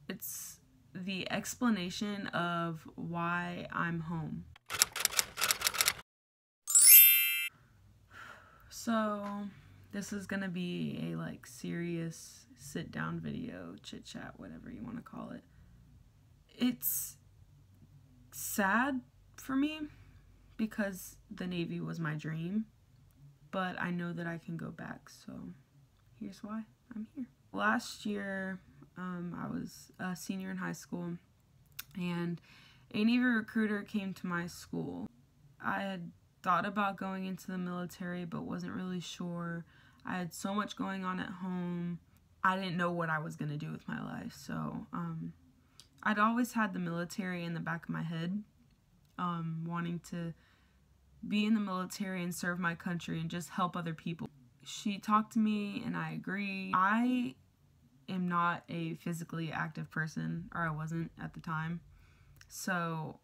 It's the explanation of why I'm home. So this is gonna be a like serious sit down video, chit chat, whatever you want to call it. It's sad for me because the Navy was my dream, but I know that I can go back, so here's why I'm here. Last year, I was a senior in high school, and a Navy recruiter came to my school. I had thought about going into the military, but wasn't really sure. I had so much going on at home. I didn't know what I was going to do with my life, so I'd always had the military in the back of my head, wanting to be in the military and serve my country and just help other people. She talked to me and I agreed. I am not a physically active person, or I wasn't at the time. So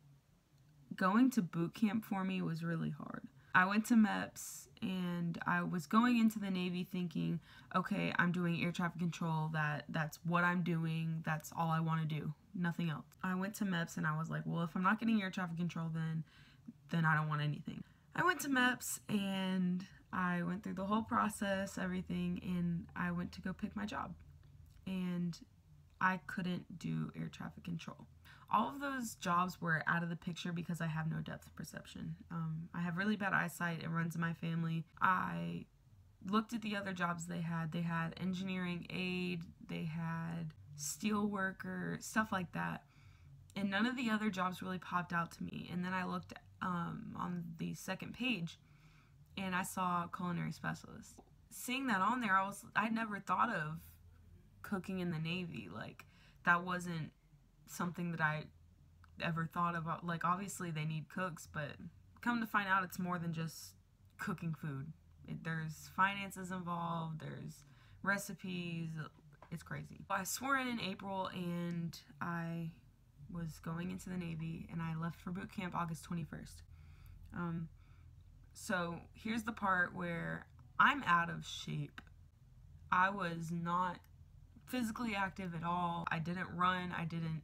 going to boot camp for me was really hard. I went to MEPS and I was going into the Navy thinking, okay, I'm doing air traffic control, that's what I'm doing, that's all I want to do, nothing else. I went to MEPS and I was like, well, if I'm not getting air traffic control, then I don't want anything. I went to MEPS and I went through the whole process, everything, and I went to go pick my job. And I couldn't do air traffic control. All of those jobs were out of the picture because I have no depth perception. I have really bad eyesight. It runs in my family. I looked at the other jobs they had. They had engineering aide, they had steel worker, stuff like that. And none of the other jobs really popped out to me. And then I looked on the second page and I saw culinary specialist. Seeing that on there, I'd never thought of cooking in the Navy. Like, that wasn't something that I ever thought about. Like, obviously they need cooks, but come to find out it's more than just cooking food. There's finances involved, there's recipes, it's crazy. I swore in April and I was going into the Navy and I left for boot camp August 21st. So here's the part where I'm out of shape. I was not physically active at all. I didn't run, I didn't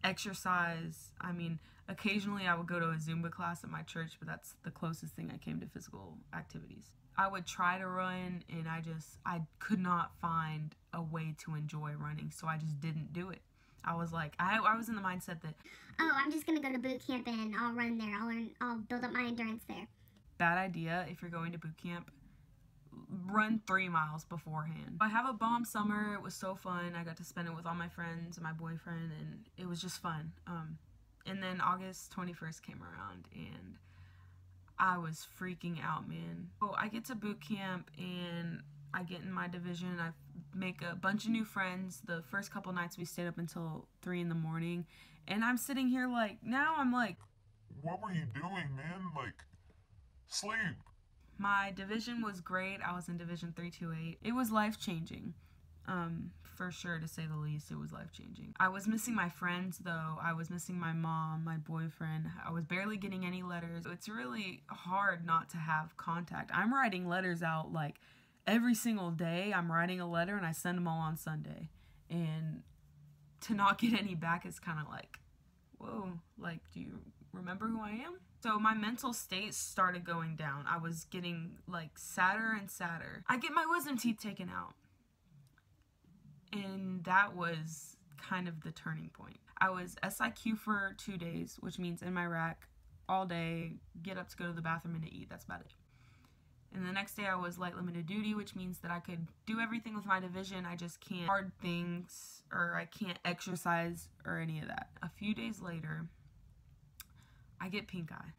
exercise. I mean, occasionally I would go to a Zumba class at my church, but that's the closest thing I came to physical activities. I would try to run and I could not find a way to enjoy running, so I just didn't do it. I was like, I was in the mindset that, oh, I'm just gonna go to boot camp and I'll run there. I'll build up my endurance there. bad idea if you're going to boot camp. Run 3 miles beforehand. I have a bomb summer. It was so fun. I got to spend it with all my friends and my boyfriend, and it was just fun. And then August 21st came around and I was freaking out, man. So I get to boot camp and I get in my division. I make a bunch of new friends. The first couple nights we stayed up until 3 in the morning, and I'm sitting here like, now I'm like, what were you doing, man? Like, sleep. my division was great. I was in Division 328. It was life-changing. For sure, to say the least, it was life-changing. I was missing my friends, though. I was missing my mom, my boyfriend. I was barely getting any letters. It's really hard not to have contact. I'm writing letters out, like, every single day. I'm writing a letter, and I send them all on Sunday. And to not get any back is kind of like, whoa, like, do you remember who I am? So my mental state started going down. I was getting, like, sadder and sadder. I get my wisdom teeth taken out. And that was kind of the turning point. I was SIQ for 2 days, which means in my rack all day, get up to go to the bathroom and to eat. That's about it. And the next day I was light limited duty, which means that I could do everything with my division. I just can't hard things, or I can't exercise or any of that. A few days later, I get pink eye.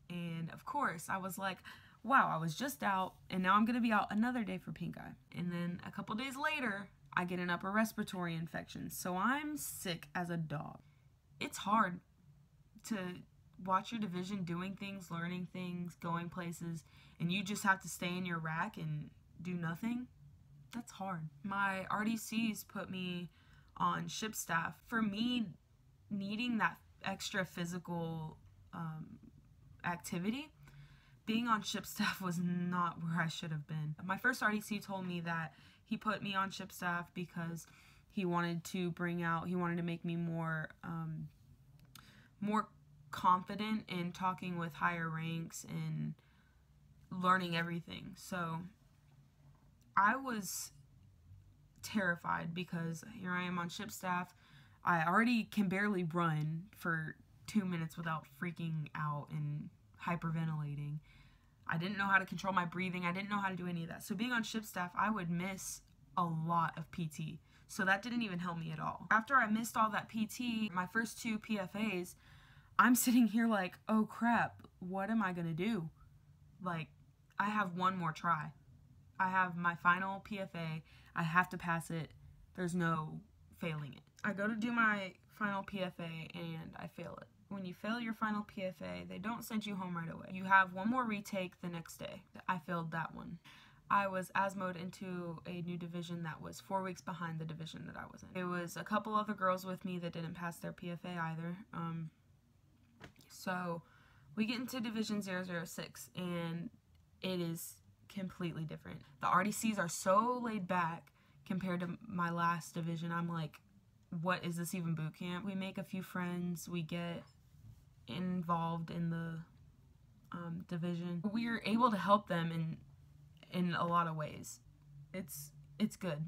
And of course, I was like, wow, I was just out, and now I'm going to be out another day for pink eye. And then a couple days later, I get an upper respiratory infection. So I'm sick as a dog. It's hard to watch your division doing things, learning things, going places, and you just have to stay in your rack and do nothing. That's hard. My RDCs put me on ship staff. For me, needing that extra physical activity, being on ship staff was not where I should have been. My first RDC told me that he put me on ship staff because He wanted to make me more confident in talking with higher ranks and learning everything. So I was terrified because here I am on ship staff. I already can barely run for 2 minutes without freaking out and hyperventilating. I didn't know how to control my breathing. I didn't know how to do any of that. So being on ship staff, I would miss a lot of PT. So that didn't even help me at all. After I missed all that PT, my first 2 PFAs, I'm sitting here like, oh crap, what am I gonna do? Like, I have one more try. I have my final PFA. I have to pass it. There's no failing it. I go to do my final PFA and I fail it. When you fail your final PFA, they don't send you home right away. You have one more retake the next day. I failed that one. I was ASMO'd into a new division that was 4 weeks behind the division that I was in. There was a couple other girls with me that didn't pass their PFA either. So we get into Division 006 and it is completely different. The RDCs are so laid back compared to my last division. I'm like, what is this even boot camp? We make a few friends. We get involved in the division. We're able to help them in a lot of ways. It's good,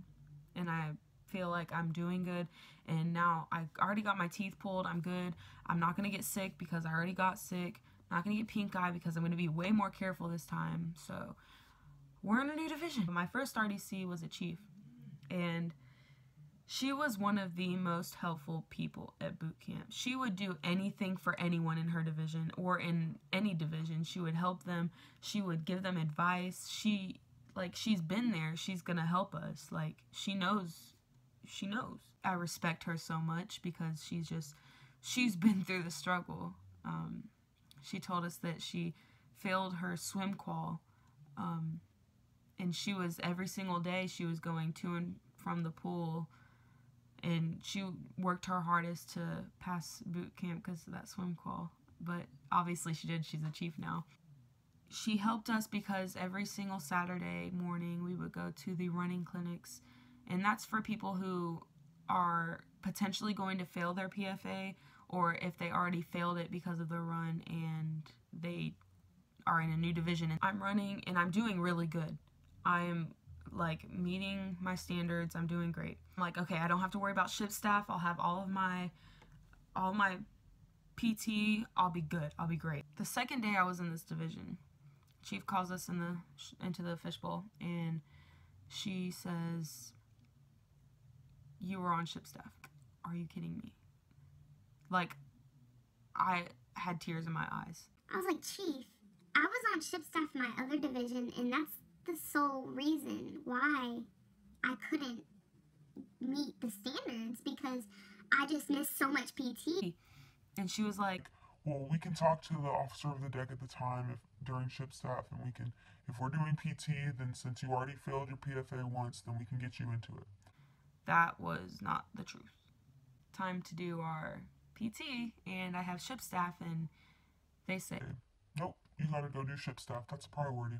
and I feel like I'm doing good. And now I already got my teeth pulled. I'm good. I'm not gonna get sick because I already got sick. I'm not gonna get pink eye because I'm gonna be way more careful this time. So we're in a new division. My first RDC was a chief, and she was one of the most helpful people at boot camp. She would do anything for anyone in her division or in any division. She would help them. She would give them advice. She's been there. She's gonna help us. Like, she knows. I respect her so much because she's been through the struggle. She told us that she failed her swim qual, and she was, every single day she was going to and from the pool, and she worked her hardest to pass boot camp because of that swim qual. But obviously she did. She's a chief now. She helped us because every single Saturday morning we would go to the running clinics, and that's for people who are potentially going to fail their PFA, or if they already failed it because of the run and they are in a new division. And I'm running and I'm doing really good. I'm like meeting my standards. I'm doing great. I'm like, okay, I don't have to worry about ship staff. I'll have all my PT. I'll be good. I'll be great. The second day I was in this division, chief calls us into the fishbowl, and she says, "You were on ship staff. Are you kidding me?" Like, I had tears in my eyes. I was like, Chief, I was on ship staff in my other division, and that's the sole reason why I couldn't meet the standards, because I just missed so much PT. And she was like, well, we can talk to the officer of the deck at the time during ship staff, and we can, if we're doing PT, then since you already failed your PFA once, then we can get you into it. That was not the truth. Time to do our PT, and I have ship staff, and they say, nope, you gotta go do ship staff. That's a priority.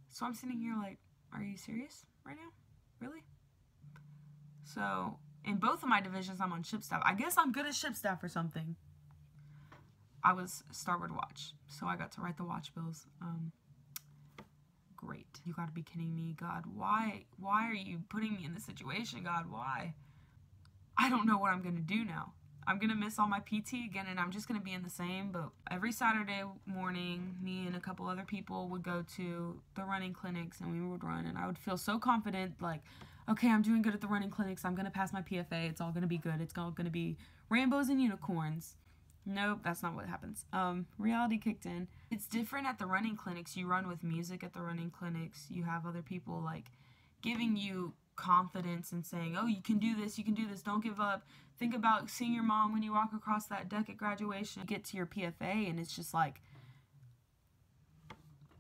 So I'm sitting here like, are you serious right now? Really? So in both of my divisions, I'm on ship staff. I guess I'm good at ship staff or something. I was starboard watch, so I got to write the watch bills. Great. You gotta be kidding me, God. Why are you putting me in this situation, God? Why? I don't know what I'm gonna do now. I'm gonna miss all my PT again, and I'm just gonna be in the same boat. Every Saturday morning, me and a couple other people would go to the running clinics, and we would run, and I would feel so confident, like, okay, I'm doing good at the running clinics. I'm gonna pass my PFA. It's all gonna be good. It's all gonna be rainbows and unicorns. Nope, that's not what happens. Reality kicked in. It's different at the running clinics. You run with music at the running clinics. You have other people, like, giving you confidence and saying, oh, you can do this, don't give up. Think about seeing your mom when you walk across that deck at graduation. You get to your PFA, and it's just like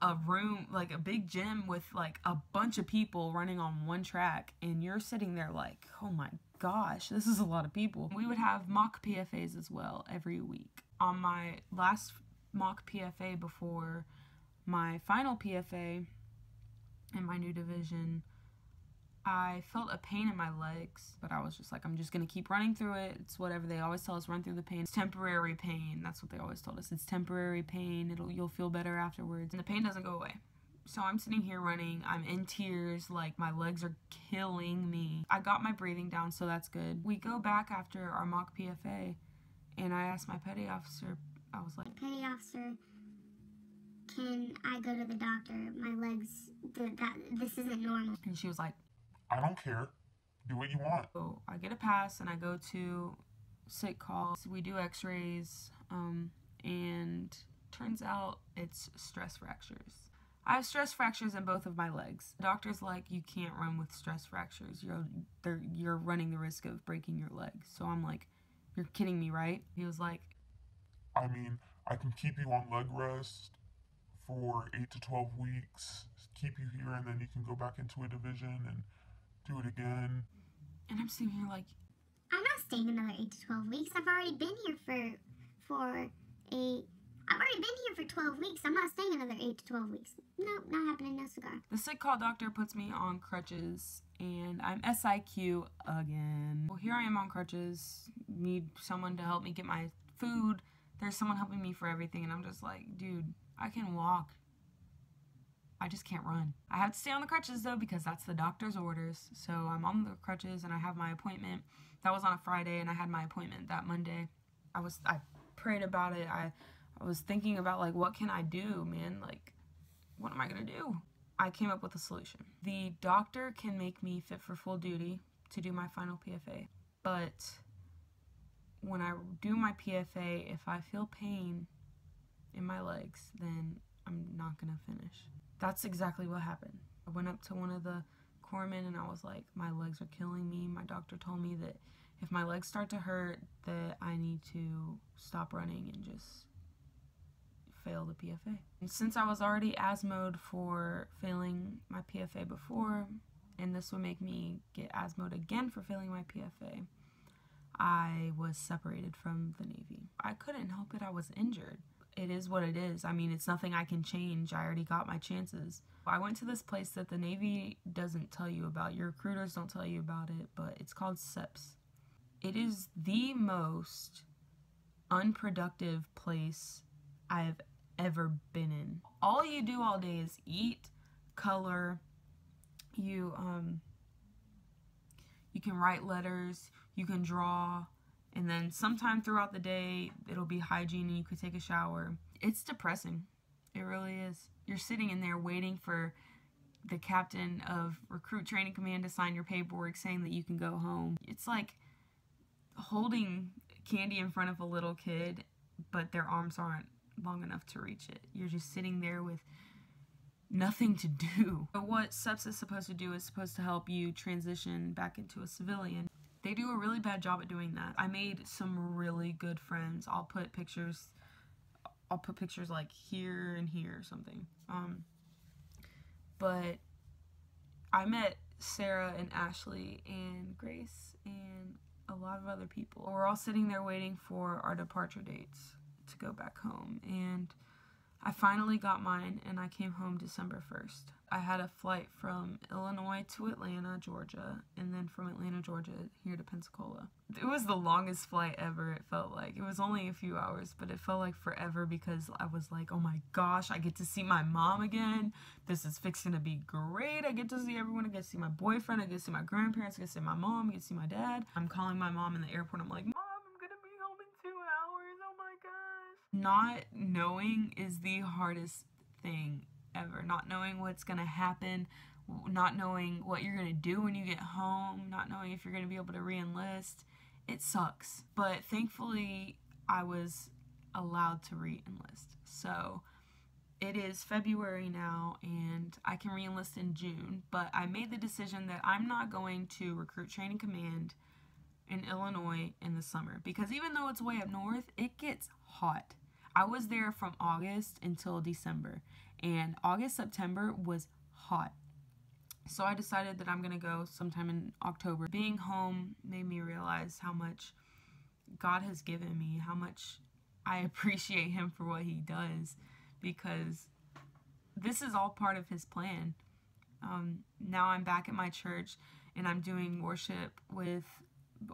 a room, like a big gym with like a bunch of people running on one track, and you're sitting there like, oh my gosh, this is a lot of people. We would have mock PFAs as well every week. On my last mock PFA before my final PFA in my new division, I felt a pain in my legs, but I was just like, I'm just gonna keep running through it. It's whatever. They always tell us, run through the pain. It's temporary pain. That's what they always told us. It's temporary pain. You'll feel better afterwards. And the pain doesn't go away. So I'm sitting here running. I'm in tears. Like, my legs are killing me. I got my breathing down, so that's good. We go back after our mock PFA, and I asked my petty officer, I was like, Petty officer, can I go to the doctor? My legs, this isn't normal. and she was like, I don't care. Do what you want. so I get a pass and I go to sick call. So we do x-rays, and turns out it's stress fractures. I have stress fractures in both of my legs. The doctor's like, you can't run with stress fractures. You're running the risk of breaking your leg. So I'm like, you're kidding me, right? He was like, I mean, I can keep you on leg rest for 8 to 12 weeks, keep you here, and then you can go back into a division and do it again. and I'm sitting here like, I'm not staying another 8 to 12 weeks. I've already been here for 12 weeks. I'm not staying another 8 to 12 weeks. Nope, not happening. No cigar. the sick call doctor puts me on crutches, and I'm SIQ again. Well, here I am on crutches, need someone to help me get my food. There's someone helping me for everything, and I'm just like, dude, I can walk. I just can't run. I have to stay on the crutches, though, because that's the doctor's orders. So I'm on the crutches, and I have my appointment. That was on a Friday, and I had my appointment that Monday. I prayed about it. I was thinking about, like, what can I do, man? Like, what am I going to do? I came up with a solution. The doctor can make me fit for full duty to do my final PFA. But when I do my PFA, if I feel pain in my legs, then I'm not going to finish. That's exactly what happened. I went up to one of the corpsmen and I was like, my legs are killing me. My doctor told me that if my legs start to hurt, that I need to stop running and just fail the PFA. And since I was already asthmaed for failing my PFA before, and this would make me get asthmaed again for failing my PFA, I was separated from the Navy. I couldn't help it. I was injured. It is what it is. I mean, it's nothing I can change. I already got my chances. I went to this place that the Navy doesn't tell you about. Your recruiters don't tell you about it, but it's called SEPS. It is the most unproductive place I have ever been in. All you do all day is eat, color, you can write letters, you can draw, and then sometime throughout the day it'll be hygiene and you could take a shower. It's depressing. It really is. You're sitting in there waiting for the captain of Recruit Training Command to sign your paperwork saying that you can go home. It's like holding candy in front of a little kid, but their arms aren't long enough to reach it. You're just sitting there with nothing to do. But what SEPS is supposed to do is supposed to help you transition back into a civilian. They do a really bad job at doing that. I made some really good friends. I'll put pictures like here and here or something. But I met Sarah and Ashley and Grace and a lot of other people. We're all sitting there waiting for our departure dates to go back home, and I finally got mine, and I came home December 1st. I had a flight from Illinois to Atlanta, Georgia, and then from Atlanta, Georgia, here to Pensacola. It was the longest flight ever, it felt like. It was only a few hours, but it felt like forever because I was like, oh my gosh, I get to see my mom again. This is fixing to be great. I get to see everyone. I get to see my boyfriend. I get to see my grandparents. I get to see my mom. I get to see my dad. I'm calling my mom in the airport. I'm like, Mom, I'm going to be home in 2 hours. Oh my gosh. Not knowing is the hardest thing ever. Not knowing what's gonna happen, not knowing what you're gonna do when you get home, not knowing if you're gonna be able to re-enlist. It sucks. But thankfully I was allowed to re-enlist. So it is February now and I can re-enlist in June, but I made the decision that I'm not going to Recruit Training Command in Illinois in the summer, because even though it's way up north, it gets hot. I was there from August until December, and August, September was hot. So I decided that I'm going to go sometime in October. Being home made me realize how much God has given me, how much I appreciate Him for what He does, because this is all part of His plan. Now I'm back at my church and I'm doing worship with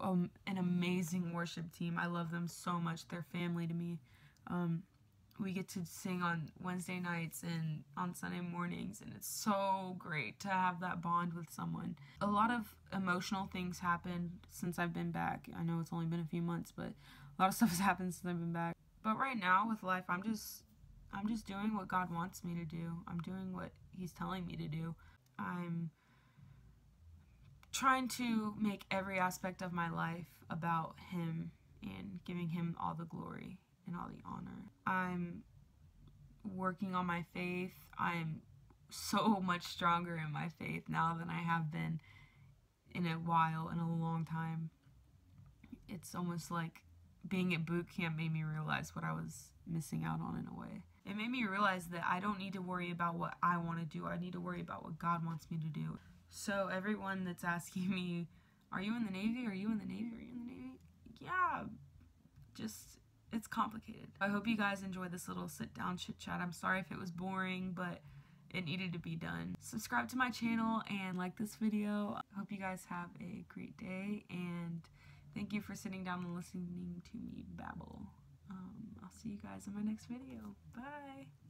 an amazing worship team. I love them so much. They're family to me. We get to sing on Wednesday nights and on Sunday mornings, and it's so great to have that bond with someone. A lot of emotional things happened since I've been back. I know it's only been a few months, but a lot of stuff has happened since I've been back. But right now with life, I'm just doing what God wants me to do. I'm doing what He's telling me to do. I'm trying to make every aspect of my life about Him and giving Him all the glory and all the honor. I'm working on my faith. I'm so much stronger in my faith now than I have been in a long time. It's almost like being at boot camp made me realize what I was missing out on in a way. It made me realize that I don't need to worry about what I want to do. I need to worry about what God wants me to do. So everyone that's asking me, are you in the Navy? Are you in the Navy? Are you in the Navy? Yeah, it's complicated. I hope you guys enjoyed this little sit-down chit-chat. I'm sorry if it was boring, but it needed to be done. Subscribe to my channel and like this video. I hope you guys have a great day, and thank you for sitting down and listening to me babble. I'll see you guys in my next video. Bye!